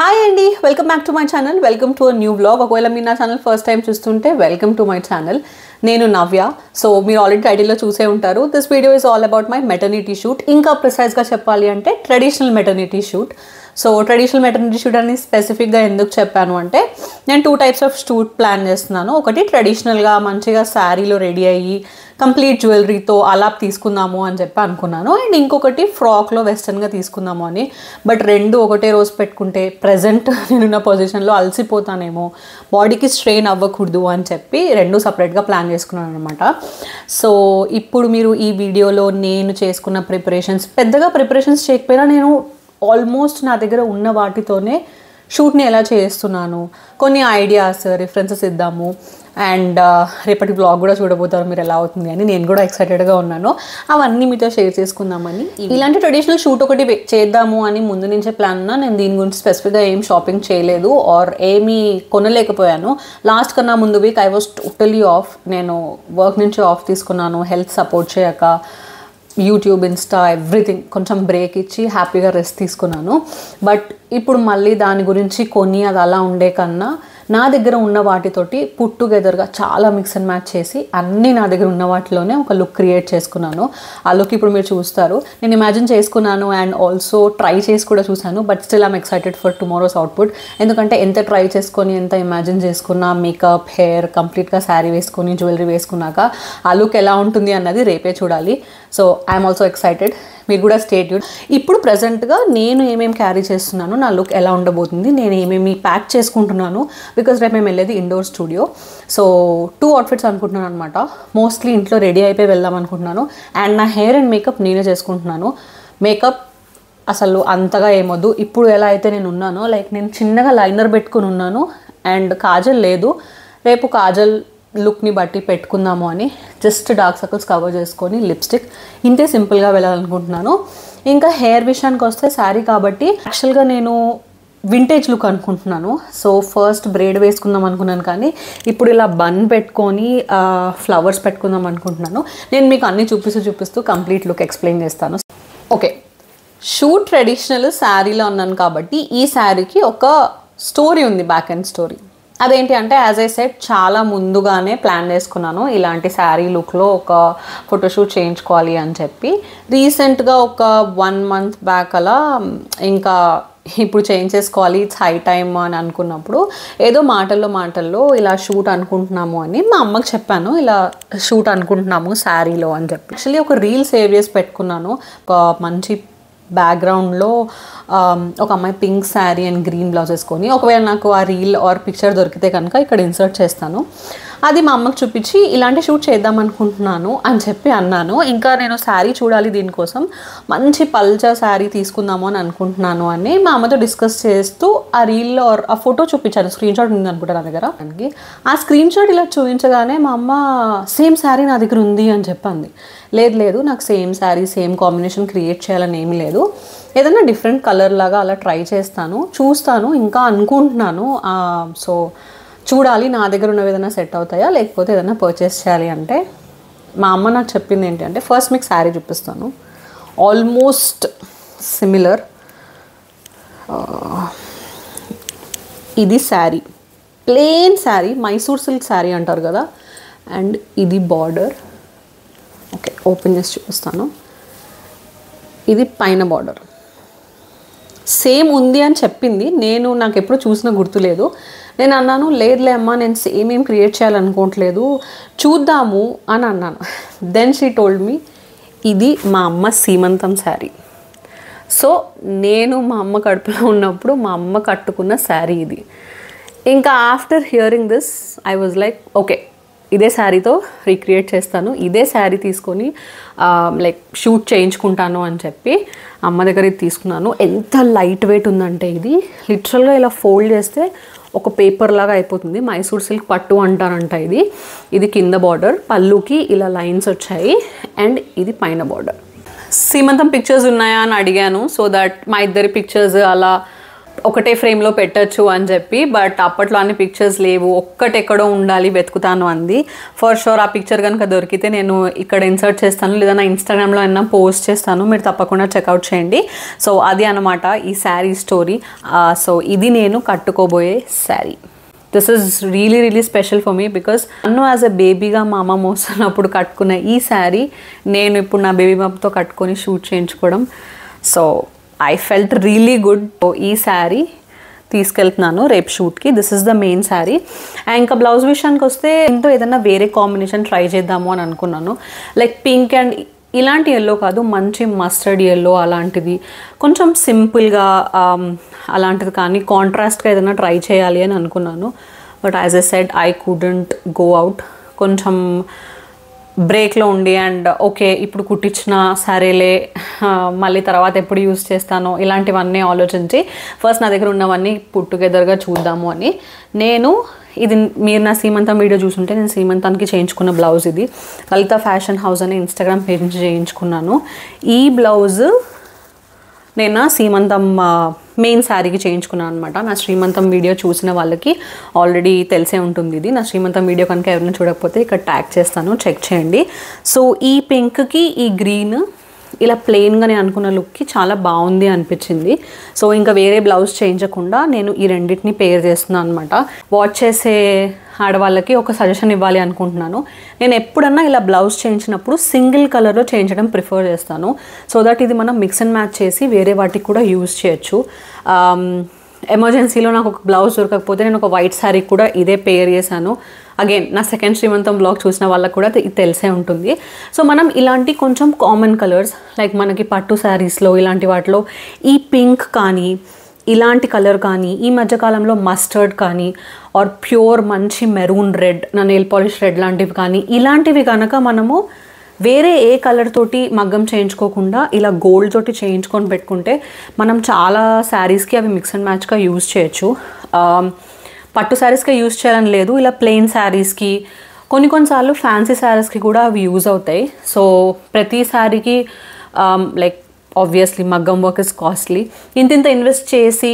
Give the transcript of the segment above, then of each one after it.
Hi అండి, welcome back to my channel. Welcome to a new vlog. ఒకవేళ మీరు నా ఛానల్ ఫస్ట్ టైం చూస్తుంటే వెల్కమ్ టు మై ఛానల్. నేను నవ్య. సో మీరు ఆల్రెడీ టైటిల్లో చూసే ఉంటారు. This video is all about my maternity shoot. ఇంకా ప్రిసైజ్గా చెప్పాలి అంటే traditional maternity shoot. So traditional maternity shoot అని స్పెసిఫిక్గా ఎందుకు చెప్పాను అంటే నేను 2 టైప్స్ ఆఫ్ షూట్ ప్లాన్ చేస్తున్నాను. ఒకటి ట్రెడిషనల్గా మంచిగా శారీలో రెడీ అయ్యి కంప్లీట్ జ్యువెలరీతో అలా తీసుకుందాము అని చెప్పి అనుకున్నాను. అండ్ ఇంకొకటి ఫ్రాక్లో వెస్టర్న్గా తీసుకుందాము అని. బట్ రెండు ఒకటే రోజు పెట్టుకుంటే ప్రజెంట్ నేనున్న పొజిషన్లో అలసిపోతానేమో, బాడీకి స్ట్రెయిన్ అవ్వకూడదు అని చెప్పి రెండు సపరేట్గా ప్లాన్ చేసుకున్నాను అనమాట. సో ఇప్పుడు మీరు ఈ వీడియోలో నేను చేసుకున్న ప్రిపరేషన్స్, పెద్దగా ప్రిపరేషన్స్ చేయకపోయినా నేను ఆల్మోస్ట్ నా దగ్గర ఉన్న వాటితోనే షూట్ని ఎలా చేస్తున్నాను, కొన్ని ఐడియాస్, రిఫరెన్సెస్ ఇద్దాము. అండ్ రేపటి బ్లాగ్ కూడా చూడబోతారు మీరు ఎలా అవుతుంది అని. నేను కూడా ఎక్సైటెడ్గా ఉన్నాను. అవన్నీ మీతో షేర్ చేసుకుందామని. ఇలాంటి ట్రెడిషనల్ షూట్ ఒకటి చేద్దాము అని ముందు నుంచే ప్లాన్ ఉన్నా. నేను దీని గురించి స్పెసిఫిక్గా ఏం షాపింగ్ చేయలేదు ఆర్ ఏమీ కొనలేకపోయాను. లాస్ట్ కన్నా ముందు week I was totally of. నేను వర్క్ నుంచి ఆఫ్ తీసుకున్నాను, హెల్త్ సపోర్ట్ చేయక. యూట్యూబ్, ఇన్స్టా, ఎవ్రీథింగ్ కొంచెం బ్రేక్ ఇచ్చి హ్యాపీగా రెస్ట్ తీసుకున్నాను. బట్ ఇప్పుడు మళ్ళీ దాని గురించి కొని అది అలా ఉండే కన్నా నా దగ్గర ఉన్న వాటితోటి పుట్ టుగెదర్గా చాలా మిక్స్ అండ్ మ్యాచ్ చేసి అన్నీ నా దగ్గర ఉన్న వాటిలోనే ఒక లుక్ క్రియేట్ చేసుకున్నాను. ఆ లుక్ ఇప్పుడు మీరు చూస్తారు. నేను ఇమాజిన్ చేసుకున్నాను అండ్ ఆల్సో ట్రై చేసి కూడా చూశాను. But still I'm excited for tomorrow's output. ఎందుకంటే ఎంత ట్రై చేసుకొని ఎంత ఇమాజిన్ చేసుకున్నా మేకప్, హెయిర్, కంప్లీట్గా శారీ వేసుకొని జ్యువెలరీ వేసుకున్నాక ఆ లుక్ ఎలా ఉంటుంది అన్నది రేపే చూడాలి. So I'm also excited. మీరు కూడా స్టే ట్యూన్డ్. ఇప్పుడు ప్రజెంట్గా నేను ఏమేమి క్యారీ చేస్తున్నాను, నా లుక్ ఎలా ఉండబోతుంది, నేను ఏమేమి ప్యాక్ చేసుకుంటున్నాను. బికాజ్ రేపు మేము వెళ్ళేది ఇండోర్ స్టూడియో. సో 2 అవుట్ఫిట్స్ అనుకుంటున్నాను అనమాట. మోస్ట్లీ ఇంట్లో రెడీ అయిపోయి వెళ్దాం అనుకుంటున్నాను. అండ్ నా హెయిర్ అండ్ మేకప్ నేనే చేసుకుంటున్నాను. మేకప్ అసలు అంతగా ఏమొద్దు. ఇప్పుడు ఎలా అయితే నేను ఉన్నానో, లైక్ నేను చిన్నగా లైనర్ పెట్టుకుని ఉన్నాను అండ్ కాజల్ లేదు. రేపు కాజల్ లుక్ని బట్టి పెట్టుకుందాము అని జస్ట్ డార్క్ సర్కిల్స్ కవర్ చేసుకొని లిప్స్టిక్, ఇంతే సింపుల్గా వెళ్ళాలనుకుంటున్నాను. ఇంకా హెయిర్ విషయానికి వస్తే శారీ కాబట్టి యాక్చువల్గా నేను వింటేజ్ లుక్ అనుకుంటున్నాను. సో ఫస్ట్ బ్రేడ్ వేసుకుందాం అనుకున్నాను, కానీ ఇప్పుడు ఇలా బన్ పెట్టుకొని ఫ్లవర్స్ పెట్టుకుందాం అనుకుంటున్నాను. నేను మీకు అన్నీ చూపిస్తూ కంప్లీట్ లుక్ ఎక్స్ప్లెయిన్ చేస్తాను. ఓకే, షూట్ ట్రెడిషనల్ శారీలో ఉన్నాను కాబట్టి ఈ శారీకి ఒక స్టోరీ ఉంది, బ్యాక్ అండ్ స్టోరీ. అదేంటి అంటే యాజ్ ఐ సెడ్ చాలా ముందుగానే ప్లాన్ చేసుకున్నాను ఇలాంటి శారీ లుక్లో ఒక ఫోటోషూట్ చేయించుకోవాలి అని చెప్పి. రీసెంట్గా ఒక 1 month బ్యాక్ అలా ఇంకా ఇప్పుడు చేయించేసుకోవాలి, ఇట్స్ హై టైమ్ అని అనుకున్నప్పుడు ఏదో మాటల్లో ఇలా షూట్ అనుకుంటున్నాము అని మా అమ్మకి చెప్పాను. ఇలా షూట్ అనుకుంటున్నాము శారీలో అని చెప్పి. యాక్చువల్లీ ఒక రీల్ సేవ్ చేసి పెట్టుకున్నాను. ఒక మంచి బ్యాక్గ్రౌండ్లో ఒక అమ్మాయి pink sari and green blouse వేసుకొని. ఒకవేళ నాకు ఆ రీల్ ఆర్ పిక్చర్ దొరికితే కనుక ఇక్కడ ఇన్సర్ట్ చేస్తాను. అది మా అమ్మకి చూపించి ఇలాంటి షూట్ చేద్దాం అనుకుంటున్నాను అని చెప్పి అన్నాను. ఇంకా నేను శారీ చూడాలి, దీనికోసం మంచి పల్చా శారీ తీసుకుందాము అని అనుకుంటున్నాను అని మా అమ్మతో డిస్కస్ చేస్తూ ఆ రీల్లో ఆ ఫోటో చూపించాను. స్క్రీన్ షాట్ ఉంది అనుకుంటా నా దగ్గర. ఆ స్క్రీన్ షాట్ ఇలా చూపించగానే మా అమ్మ సేమ్ శారీ నా దగ్గర ఉంది అని చెప్పింది. లేదు నాకు same sari same combination create చేయాలని ఏమీ లేదు, ఏదైనా డిఫరెంట్ కలర్ లాగా అలా ట్రై చేస్తాను, చూస్తాను, ఇంకా అనుకుంటున్నాను. సో చూడాలి నా దగ్గర ఉన్నవి ఏదైనా సెట్ అవుతాయా లేకపోతే ఏదైనా పర్చేస్ చేయాలి అంటే. మా అమ్మ నాకు చెప్పింది ఏంటి అంటే, ఫస్ట్ మీకు శారీ చూపిస్తాను. Almost similar. ఇది శారీ, ప్లెయిన్ శారీ, మైసూర్ సిల్క్ శారీ అంటారు కదా. అండ్ ఇది బార్డర్. ఓకే, ఓపెన్ చేసి చూపిస్తాను. ఇది పైన బార్డర్ సేమ్ ఉంది అని చెప్పింది. నాకు ఎప్పుడు చూసినా గుర్తులేదు. నేను అన్నాను, లేదులే అమ్మ, నేను సేమ్ ఏం క్రియేట్ చేయాలనుకోవట్లేదు, చూద్దాము అని అన్నాను. దెన్ షీ టోల్డ్ మీ ఇది మా అమ్మ సీమంతం శారీ. సో నేను మా అమ్మ కడుపులో ఉన్నప్పుడు మా అమ్మ కట్టుకున్న శారీ ఇది. ఇంకా after hearing this I was like okay, ఇదే శారీతో రీక్రియేట్ చేస్తాను, ఇదే శారీ తీసుకొని లైక్ షూట్ చేయించుకుంటాను అని చెప్పి అమ్మ దగ్గర ఇది తీసుకున్నాను. ఎంత లైట్ వెయిట్ ఉందంటే ఇది లిటరల్గా ఇలా ఫోల్డ్ చేస్తే ఒక పేపర్ లాగా అయిపోతుంది. మైసూర్ సిల్క్ పట్టు అంటారంట ఇది. ఇది కింద బార్డర్, పళ్ళుకి ఇలా లైన్స్ వచ్చాయి అండ్ ఇది పైన బార్డర్. సీమంతం పిక్చర్స్ ఉన్నాయా అని అడిగాను. సో దట్ మా ఇద్దరి పిక్చర్స్ అలా ఒకటే ఫ్రేమ్లో పెట్టచ్చు అని చెప్పి, బట్ అప్పట్లో అన్ని పిక్చర్స్ లేవు, ఒక్కటెక్కడో ఉండాలి వెతుకుతాను అంది. ఫర్ షూర్ ఆ పిక్చర్ కనుక దొరికితే నేను ఇక్కడ ఇన్సర్ట్ చేస్తాను, లేదా నా ఇన్స్టాగ్రామ్లో అయినా పోస్ట్ చేస్తాను, మీరు తప్పకుండా చెక్అవుట్ చేయండి. సో అది అనమాట ఈ శారీ స్టోరీ. సో ఇది నేను కట్టుకోబోయే sari. This is really special for me because నన్ను యాజ్ ఎ బేబీగా మా అమ్మ మోస్తున్నప్పుడు కట్టుకున్న ఈ శారీ నేను ఇప్పుడు నా బేబీ బాబుతో కట్టుకొని షూట్ చేయించుకోవడం. So I felt really good. ఈ శారీ తీసుకెళ్తున్నాను రేపు షూట్కి. This is the main sari. And ఇంకా బ్లౌజ్ విషయానికి వస్తే ఇంతో ఏదైనా వేరే కాంబినేషన్ ట్రై చేద్దాము అని అనుకున్నాను. లైక్ పింక్ అండ్ ఇలాంటి ఎల్లో కాదు, మంచి మస్టర్డ్ ఎల్లో అలాంటిది, కొంచెం సింపుల్గా అలాంటిది కానీ కాంట్రాస్ట్గా ఏదైనా ట్రై చేయాలి అని అనుకున్నాను. But as a said I couldn't go out. కొంచెం బ్రేక్లో ఉండి అండ్ ఓకే ఇప్పుడు కుట్టించిన సరేలే మళ్ళీ తర్వాత ఎప్పుడు యూస్ చేస్తానో ఇలాంటివన్నీ ఆలోచించి ఫస్ట్ నా దగ్గర ఉన్నవన్నీ పుట్ టుగెదర్గా చూద్దాము అని ఇది మీరు నా సీమంతం వీడియో చూసుంటే నేను సీమంతానికి చేయించుకున్న బ్లౌజ్ ఇది. లలిత ఫ్యాషన్ హౌస్ అనే ఇన్స్టాగ్రామ్ పేజ్ నుంచి చేయించుకున్నాను. ఈ బ్లౌజ్ నేను నా సీమంతం మెయిన్ శారీకి చేయించుకున్నాను అనమాట. నా శ్రీమంతం వీడియో చూసిన వాళ్ళకి ఆల్రెడీ తెలిసే ఉంటుంది ఇది. నా శ్రీమంతం వీడియో కనుక ఎవరైనా చూడకపోతే ఇక్కడ ట్యాగ్ చేస్తాను, చెక్ చేయండి. సో ఈ పింక్కి ఈ గ్రీన్ ఇలా ప్లెయిన్గా నేను అనుకున్న లుక్కి చాలా బాగుంది అనిపించింది. సో ఇంకా వేరే బ్లౌజ్ చేయించకుండా నేను ఈ రెండింటిని పేర్ చేస్తున్నాను అనమాట. వాచ్ చేసే ఆడవాళ్ళకి ఒక సజెషన్ ఇవ్వాలి అనుకుంటున్నాను. నేను ఎప్పుడన్నా ఇలా బ్లౌజ్ చేయించినప్పుడు సింగిల్ కలర్లో చేయించడం ప్రిఫర్ చేస్తాను. సో దట్ ఇది మనం మిక్స్ అండ్ మ్యాచ్ చేసి వేరే వాటికి కూడా యూజ్ చేయొచ్చు. ఎమర్జెన్సీలో నాకు ఒక బ్లౌజ్ దొరకకపోతే నేను ఒక వైట్ శారీ కూడా ఇదే పేర్ చేశాను. అగైన్ నా సెకండ్ శ్రీమంతం బ్లాగ్ చూసిన వాళ్ళకి కూడా ఇది తెలిసే ఉంటుంది. సో మనం ఇలాంటి కొంచెం కామన్ కలర్స్ లైక్ మనకి పట్టు శారీస్లో ఇలాంటి వాటిలో ఈ పింక్ కానీ ఇలాంటి కలర్ కానీ ఈ మధ్యకాలంలో మస్టర్డ్ కానీ ఆర్ ప్యూర్ మంచి మెరూన్ రెడ్, నా నెయిల్ పాలిష్ రెడ్ లాంటివి కానీ ఇలాంటివి కనుక మనము వేరే ఏ కలర్ తోటి మగ్గం చేయించుకోకుండా ఇలా గోల్డ్ తోటి చేయించుకొని పెట్టుకుంటే మనం చాలా శారీస్కి అవి మిక్స్ అండ్ మ్యాచ్గా యూజ్ చేయొచ్చు. పట్టు శారీస్కి యూజ్ చేయాలని లేదు, ఇలా ప్లెయిన్ శారీస్కి కొన్నిసార్లు ఫ్యాన్సీ శారీస్కి కూడా అవి యూజ్ అవుతాయి. సో ప్రతి శారీకి లైక్ ఆబ్వియస్లీ మగ్గం వర్క్ ఇస్ కాస్ట్లీ. ఇంత ఇన్వెస్ట్ చేసి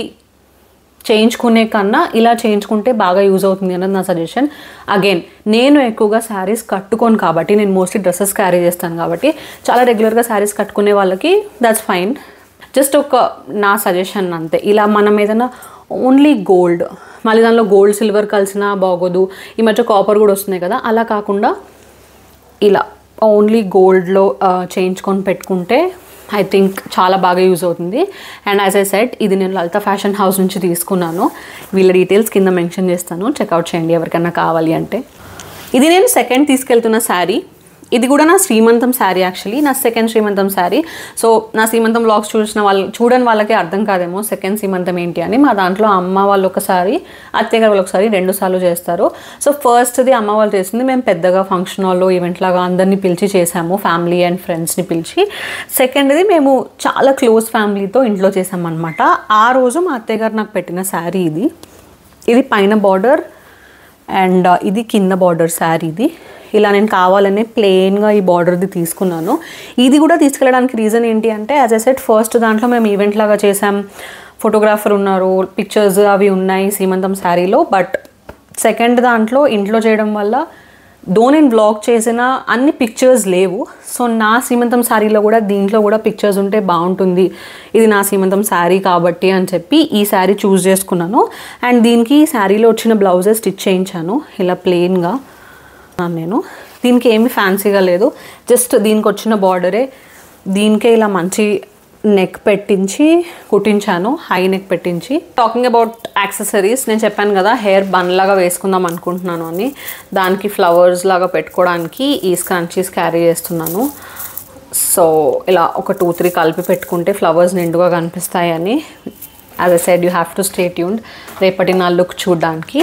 చేయించుకునే కన్నా ఇలా చేయించుకుంటే బాగా యూజ్ అవుతుంది అన్నది నా సజెషన్. అగైన్ నేను ఎక్కువగా శారీస్ కట్టుకోను కాబట్టి, నేను మోస్ట్లీ డ్రెస్సెస్ క్యారీ చేస్తాను కాబట్టి చాలా రెగ్యులర్గా శారీస్ కట్టుకునే వాళ్ళకి దట్స్ ఫైన్. జస్ట్ ఒక నా సజెషన్ అంతే. ఇలా మనం ఏదైనా ఓన్లీ గోల్డ్, మళ్ళీ దానిలో గోల్డ్ సిల్వర్ కలిసినా బాగోదు, ఈ మధ్య కాపర్ కూడా వస్తున్నాయి కదా, అలా కాకుండా ఇలా ఓన్లీ గోల్డ్లో చేయించుకొని పెట్టుకుంటే ఐ థింక్ చాలా బాగా యూజ్ అవుతుంది. అండ్ యాజ్ ఐ సెడ్ ఇది నేను లలిత ఫ్యాషన్ హౌస్ నుంచి తీసుకున్నాను. వీళ్ళ డీటెయిల్స్ కింద మెన్షన్ చేస్తాను, చెక్అవుట్ చేయండి ఎవరికైనా కావాలి అంటే. ఇది నేను సెకండ్ తీసుకెళ్తున్న శారీ. ఇది కూడా నా శ్రీమంతం శారీ, యాక్చువల్లీ నా సెకండ్ శ్రీమంతం శారీ. సో నా శ్రీమంతం వ్లాగ్స్ చూడని వాళ్ళకి అర్థం కాదేమో సెకండ్ శ్రీమంతం ఏంటి అని. మా దాంట్లో అమ్మ వాళ్ళు ఒకసారి, అత్తయ్య గారు వాళ్ళు ఒకసారి 2 సార్లు చేస్తారు. సో ఫస్ట్ది అమ్మ వాళ్ళు చేసింది మేము పెద్దగా ఫంక్షన్ హాల్లో ఈవెంట్ లాగా అందరినీ పిలిచి చేసాము, ఫ్యామిలీ అండ్ ఫ్రెండ్స్ని పిలిచి. సెకండ్ది మేము చాలా క్లోజ్ ఫ్యామిలీతో ఇంట్లో చేసామన్నమాట. ఆ రోజు మా అత్తయ్య గారు నాకు పెట్టిన శారీ ఇది పైన బార్డర్ అండ్ ఇది కింద బార్డర్ శారీ. ఇలా నేను కావాలనే ప్లెయిన్గా ఈ బార్డర్ది తీసుకున్నాను. ఇది కూడా తీసుకెళ్ళడానికి రీజన్ ఏంటి అంటే, యాజ్ ఐ సెడ్ ఫస్ట్ దాంట్లో మేము ఈవెంట్ లాగా చేసాం, ఫోటోగ్రాఫర్ ఉన్నారు, పిక్చర్స్ అవి ఉన్నాయి సీమంతం శారీలో. బట్ సెకండ్ దాంట్లో ఇంట్లో చేయడం వల్ల నేను వ్లాగ్ చేసిన అన్ని పిక్చర్స్ లేవు. సో నా సీమంతం శారీలో కూడా దీంట్లో కూడా పిక్చర్స్ ఉంటే బాగుంటుంది, ఇది నా సీమంతం శారీ కాబట్టి అని చెప్పి ఈ శారీ చూస్ చేసుకున్నాను. అండ్ దీనికి శారీలో వచ్చిన బ్లౌజే స్టిచ్ చేయించాను ఇలా ప్లెయిన్గా. నేను దీనికి ఏమి ఫ్యాన్సీగా లేదు, జస్ట్ దీనికి వచ్చిన బార్డరే దీనికే ఇలా మంచి నెక్ పెట్టించి కుట్టించాను, హై నెక్ పెట్టించి. టాకింగ్ అబౌట్ యాక్సెసరీస్, నేను చెప్పాను కదా హెయిర్ బన్ లాగా వేసుకుందాం అనుకుంటున్నాను అని, దానికి ఫ్లవర్స్ లాగా పెట్టుకోవడానికి ఈ స్క్రంచీస్ క్యారీ చేస్తున్నాను. సో ఇలా ఒక 2-3 కలిపి పెట్టుకుంటే ఫ్లవర్స్ నిండుగా కనిపిస్తాయని. As I said you have to stay tuned రేపటి నా లుక్ చూడడానికి.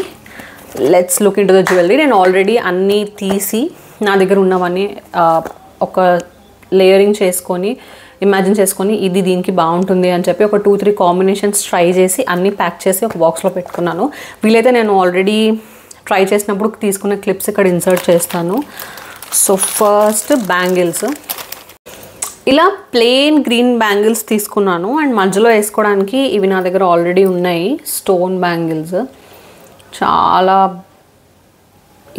Let's look in to the jewellery. నేను ఆల్రెడీ అన్నీ తీసి నా దగ్గర ఉన్నవన్నీ ఒక లేయరింగ్ చేసుకొని ఇమాజిన్ చేసుకొని ఇది దీనికి బాగుంటుంది అని చెప్పి ఒక 2-3 కాంబినేషన్స్ ట్రై చేసి అన్నీ ప్యాక్ చేసి ఒక బాక్స్లో పెట్టుకున్నాను. వీలైతే నేను ఆల్రెడీ ట్రై చేసినప్పుడు తీసుకున్న క్లిప్స్ ఇక్కడ ఇన్సర్ట్ చేస్తాను. So first bangles. ఇలా ప్లెయిన్ గ్రీన్ బ్యాంగిల్స్ తీసుకున్నాను అండ్ మధ్యలో వేసుకోవడానికి ఇవి నా దగ్గర ఆల్రెడీ ఉన్నాయి, స్టోన్ బ్యాంగిల్స్. చాలా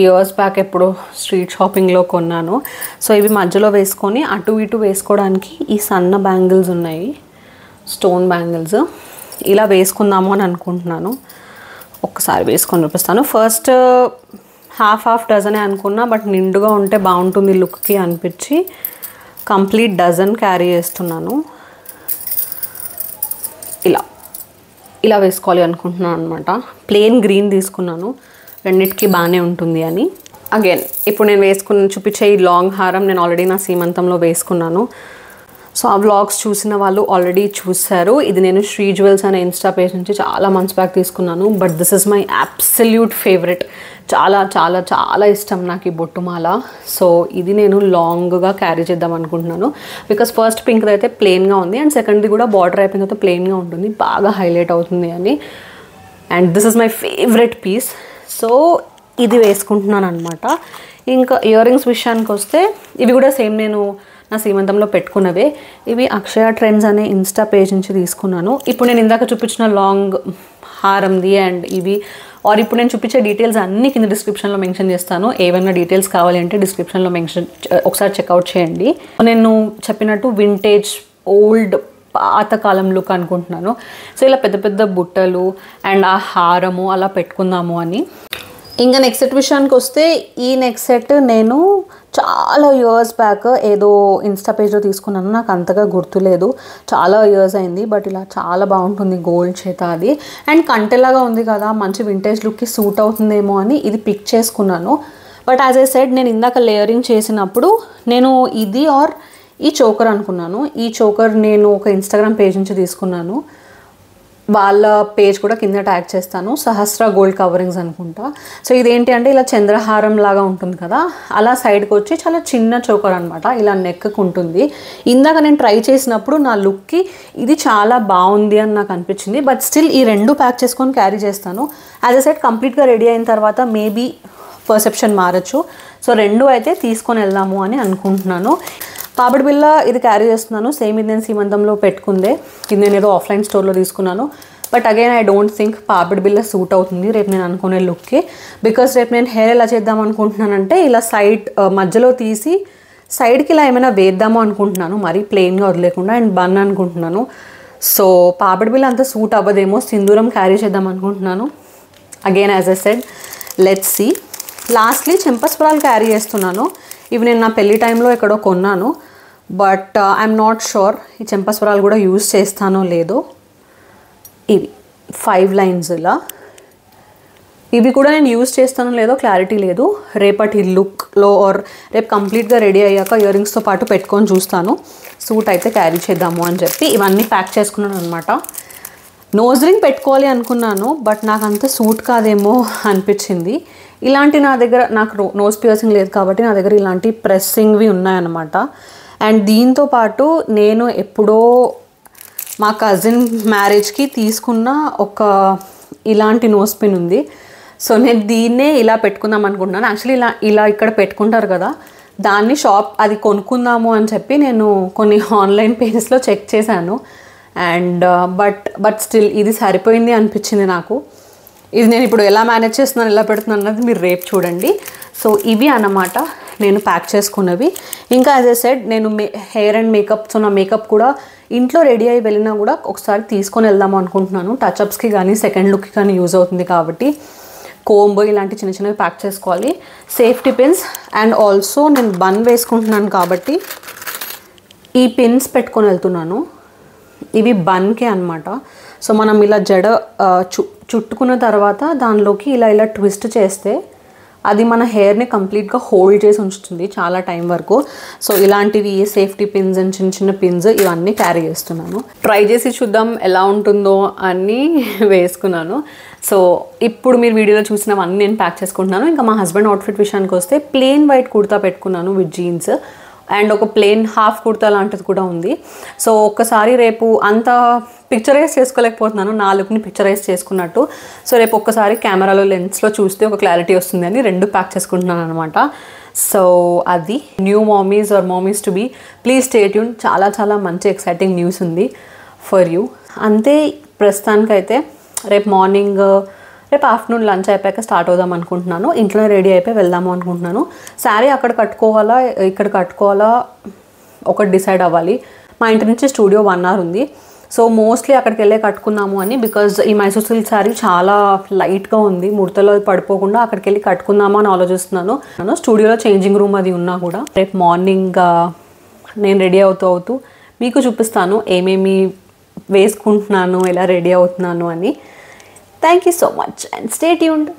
ఇయర్స్ బ్యాక్ ఎప్పుడు స్ట్రీట్ షాపింగ్లో కొన్నాను. సో ఇవి మధ్యలో వేసుకొని అటు ఇటు వేసుకోవడానికి ఈ సన్న బ్యాంగిల్స్ ఉన్నాయి, స్టోన్ బ్యాంగిల్స్. ఇలా వేసుకుందాము అని అనుకుంటున్నాను. ఒక్కసారి వేసుకొని చూపిస్తాను. ఫస్ట్ హాఫ్ డజనే అనుకున్నా, బట్ నిండుగా ఉంటే బాగుంటుంది లుక్కి అనిపించి కంప్లీట్ డజన్ క్యారీ చేస్తున్నాను. ఇలా వేసుకోవాలి అనుకుంటున్నాను అనమాట. ప్లెయిన్ గ్రీన్ తీసుకున్నాను, రెండింటికి బాగానే ఉంటుంది అని. అగైన్ ఇప్పుడు నేను చూపించే ఈ లాంగ్ హారం నేను ఆల్రెడీ నా సీమంతంలో వేసుకున్నాను. సో ఆ వ్లాగ్స్ చూసిన వాళ్ళు ఆల్రెడీ చూశారు. ఇది నేను శ్రీ జ్యువెల్స్ అనే ఇన్స్టా పేజ్ నుంచి చాలా మంత్స్ బ్యాక్ తీసుకున్నాను. But this is my absolute favourite. చాలా చాలా చాలా ఇష్టం నాకు ఈ బొట్టుమాల. సో ఇది నేను లాంగ్గా క్యారీ చేద్దాం అనుకుంటున్నాను. బికాస్ ఫస్ట్ పింక్ది అయితే ప్లెయిన్గా ఉంది అండ్ సెకండ్ది కూడా బార్డర్ అయిపోయిన తర్వాత ప్లెయిన్గా ఉంటుంది, బాగా హైలైట్ అవుతుంది అని. And this is my favourite piece. So ఇది వేసుకుంటున్నాను అనమాట. ఇంకా ఇయర్ రింగ్స్ విషయానికి వస్తే ఇవి కూడా సేమ్ నేను నా సీమంతంలో పెట్టుకున్నవే. ఇవి అక్షయ ట్రెండ్స్ అనే ఇన్స్టా పేజ్ నుంచి తీసుకున్నాను. ఇప్పుడు నేను ఇందాక చూపించిన లాంగ్ హారంది అండ్ ఇవి ఇప్పుడు నేను చూపించే డీటెయిల్స్ అన్నీ కింద డిస్క్రిప్షన్లో మెన్షన్ చేస్తాను. ఏమైనా డీటెయిల్స్ కావాలి అంటే డిస్క్రిప్షన్లో ఒకసారి చెక్అవుట్ చేయండి. నేను చెప్పినట్టు వింటేజ్ ఓల్డ్ పాతకాలం లుక్ అనుకుంటున్నాను. సో ఇలా పెద్ద పెద్ద బుట్టలు అండ్ ఆ హారము అలా పెట్టుకుందాము అని. ఇంకా నెక్స్ట్ సెట్ విషయానికి వస్తే ఈ నెక్స్ట్ సెట్ నేను చాలా ఇయర్స్ బ్యాక్ ఏదో ఇన్స్టా పేజ్లో తీసుకున్నాను, నాకు అంతగా గుర్తులేదు, చాలా ఇయర్స్ అయింది. బట్ ఇలా చాలా బాగుంటుంది గోల్డ్ చేత అది. అండ్ కంటెలాగా ఉంది కదా, మంచి వింటేజ్ లుక్కి సూట్ అవుతుందేమో అని ఇది పిక్ చేసుకున్నాను. బట్ యాజ్ ఐ సెడ్ నేను ఇందాక లేయరింగ్ చేసినప్పుడు నేను ఇది ఈ చోకర్ అనుకున్నాను. ఈ చోకర్ నేను ఒక ఇన్స్టాగ్రామ్ పేజ్ నుంచి తీసుకున్నాను. వాళ్ళ పేజ్ కూడా కింద ట్యాగ్ చేస్తాను, సహస్ర గోల్డ్ కవరింగ్స్ అనుకుంటా. సో ఇదేంటి అంటే ఇలా చంద్రహారం లాగా ఉంటుంది కదా, అలా సైడ్కి వచ్చి చాలా చిన్న చోకర్ అనమాట, ఇలా నెక్కు ఉంటుంది. ఇందాక నేను ట్రై చేసినప్పుడు నా లుక్కి ఇది చాలా బాగుంది అని నాకు అనిపించింది. బట్ స్టిల్ ఈ రెండు ప్యాక్ చేసుకొని క్యారీ చేస్తాను. యాజ్ ఎ సెట్ కంప్లీట్గా రెడీ అయిన తర్వాత మేబీ పర్సెప్షన్ మారచ్చు. సో రెండు అయితే తీసుకొని వెళ్దాము అని అనుకుంటున్నాను. పాపిడి బిళ్ళ ఇది క్యారీ చేస్తున్నాను. సేమ్ ఇది నేను సీమంతంలో పెట్టుకుందే, ఇది నేను ఏదో ఆఫ్లైన్ స్టోర్లో తీసుకున్నాను. But again I don't think పాపిడి బిళ్ళ సూట్ అవుతుంది రేపు నేను అనుకునే లుక్కి. బికాస్ రేపు నేను హెయిర్ ఎలా చేద్దాం అనుకుంటున్నానంటే ఇలా సైడ్ మధ్యలో తీసి సైడ్కి ఇలా ఏమైనా వేద్దాము అనుకుంటున్నాను, మరీ ప్లెయిన్గా వదిలేకుండా. అండ్ బన్ అనుకుంటున్నాను. సో పాపిడి బిళ్ళ అంతా సూట్ అవ్వదేమో, సింధూరం క్యారీ చేద్దాం అనుకుంటున్నాను. Again as I said let's see. Lastly చెంపస్వరాలు క్యారీ చేస్తున్నాను. ఇవి నేను నా పెళ్లి టైంలో ఎక్కడో కొన్నాను. బట్ ఐఎమ్ నాట్ షూర్ ఈ చెంపస్వరాలు కూడా యూజ్ చేస్తానో లేదో. ఇవి 5 లైన్స్ ఇలా, ఇవి కూడా నేను యూజ్ చేస్తానో లేదో క్లారిటీ లేదు. రేపటి లుక్లో రేపు కంప్లీట్గా రెడీ అయ్యాక ఇయర్ రింగ్స్తో పాటు పెట్టుకొని చూస్తాను, సూట్ అయితే క్యారీ చేద్దాము అని చెప్పి ఇవన్నీ ప్యాక్ చేసుకున్నాను అనమాట. నోజ్ రింగ్ పెట్టుకోవాలి అనుకున్నాను, బట్ నాకు అంత సూట్ కాదేమో అనిపించింది. ఇలాంటి నా దగ్గర నాకు నోజ్ పియర్సింగ్ లేదు కాబట్టి నా దగ్గర ఇలాంటి ప్రెస్సింగ్వి ఉన్నాయన్నమాట. అండ్ దీంతో పాటు నేను ఎప్పుడో మా కజిన్ మ్యారేజ్కి తీసుకున్న ఒక ఇలాంటి నోస్ పిన్ ఉంది. సో నేను దీన్నే ఇలా పెట్టుకుందాం అనుకుంటున్నాను. యాక్చువల్లీ ఇలా ఇక్కడ పెట్టుకుంటారు కదా, దాన్ని అది కొనుక్కుందాము అని చెప్పి నేను కొన్ని ఆన్లైన్ పేజెస్లో చెక్ చేశాను. అండ్ బట్ స్టిల్ ఇది సరిపోయింది అనిపించింది నాకు. ఇది నేను ఇప్పుడు ఎలా మేనేజ్ చేస్తున్నాను, ఎలా పెడుతున్నాను అన్నది మీరు రేపు చూడండి. సో ఇవి అన్నమాట నేను ప్యాక్ చేసుకున్నవి. ఇంకా యాజ్ ఐ సెడ్ నేను హెయిర్ అండ్ మేకప్, సో నా మేకప్ కూడా ఇంట్లో రెడీ అయ్యి వెళ్ళినా కూడా ఒకసారి తీసుకొని వెళ్దాము అనుకుంటున్నాను. టచ్అప్స్కి కానీ సెకండ్ లుక్కి కానీ యూజ్ అవుతుంది కాబట్టి కోంబో ఇలాంటి చిన్న చిన్నవి ప్యాక్ చేసుకోవాలి. సేఫ్టీ పిన్స్ అండ్ ఆల్సో నేను బన్ వేసుకుంటున్నాను కాబట్టి ఈ పిన్స్ పెట్టుకొని వెళ్తున్నాను. ఇవి బన్కే అనమాట. సో మనం ఇలా జడ చుట్టుకున్న తర్వాత దానిలోకి ఇలా ట్విస్ట్ చేస్తే అది మన హెయిర్ని కంప్లీట్గా హోల్డ్ చేసి ఉంచుతుంది చాలా టైం వరకు. సో ఇలాంటివి సేఫ్టీ పిన్స్ అండ్ చిన్న చిన్న పిన్స్ ఇవన్నీ క్యారీ చేస్తున్నాను. ట్రై చేసి చూద్దాం ఎలా ఉంటుందో అని వేసుకున్నాను. సో ఇప్పుడు మీరు వీడియోలో చూసినవన్నీ నేను ప్యాక్ చేసుకుంటున్నాను. ఇంకా మా హస్బెండ్ అవుట్ఫిట్ విషయానికి వస్తే ప్లెయిన్ వైట్ కుర్తా పెట్టుకున్నాను విత్ జీన్స్. అండ్ ఒక ప్లెయిన్ హాఫ్ కుర్తా లాంటిది కూడా ఉంది. సో ఒక్కసారి రేపు అంత పిక్చరైజ్ చేసుకోలేకపోతున్నాను, నా లుక్ని పిక్చరైజ్ చేసుకున్నట్టు. సో రేపు ఒక్కసారి కెమెరాలో లెన్స్లో చూస్తే ఒక క్లారిటీ వస్తుంది అని 2 ప్యాక్ చేసుకుంటున్నాను అనమాట. సో అది new mommies or mommies to be, please stay tune. చాలా చాలా మంచి ఎక్సైటింగ్ న్యూస్ ఉంది ఫర్ యూ. అంతే ప్రస్తుతానికైతే రేపు మార్నింగ్, రేపు ఆఫ్టర్నూన్ లంచ్ అయిపోయాక స్టార్ట్ అవుదాం అనుకుంటున్నాను. ఇంట్లోనే రెడీ అయిపోయి వెళ్దాము అనుకుంటున్నాను. శారీ అక్కడ కట్టుకోవాలా ఇక్కడ కట్టుకోవాలా ఒకటి డిసైడ్ అవ్వాలి. మా ఇంటి నుంచి స్టూడియో 1 hour ఉంది. సో మోస్ట్లీ అక్కడికి వెళ్ళే కట్టుకుందాము అని, బికాజ్ ఈ మైసూర్ సిల్క్ శారీ చాలా లైట్గా ఉంది, ముడతలో పడిపోకుండా అక్కడికి వెళ్ళి కట్టుకుందామా అని ఆలోచిస్తున్నాను. స్టూడియోలో చేంజింగ్ రూమ్ అది ఉన్నా కూడా రేపు మార్నింగ్ నేను రెడీ అవుతూ మీకు చూపిస్తాను ఏమేమి వేసుకుంటున్నాను, ఎలా రెడీ అవుతున్నాను అని. Thank you so much and stay tuned.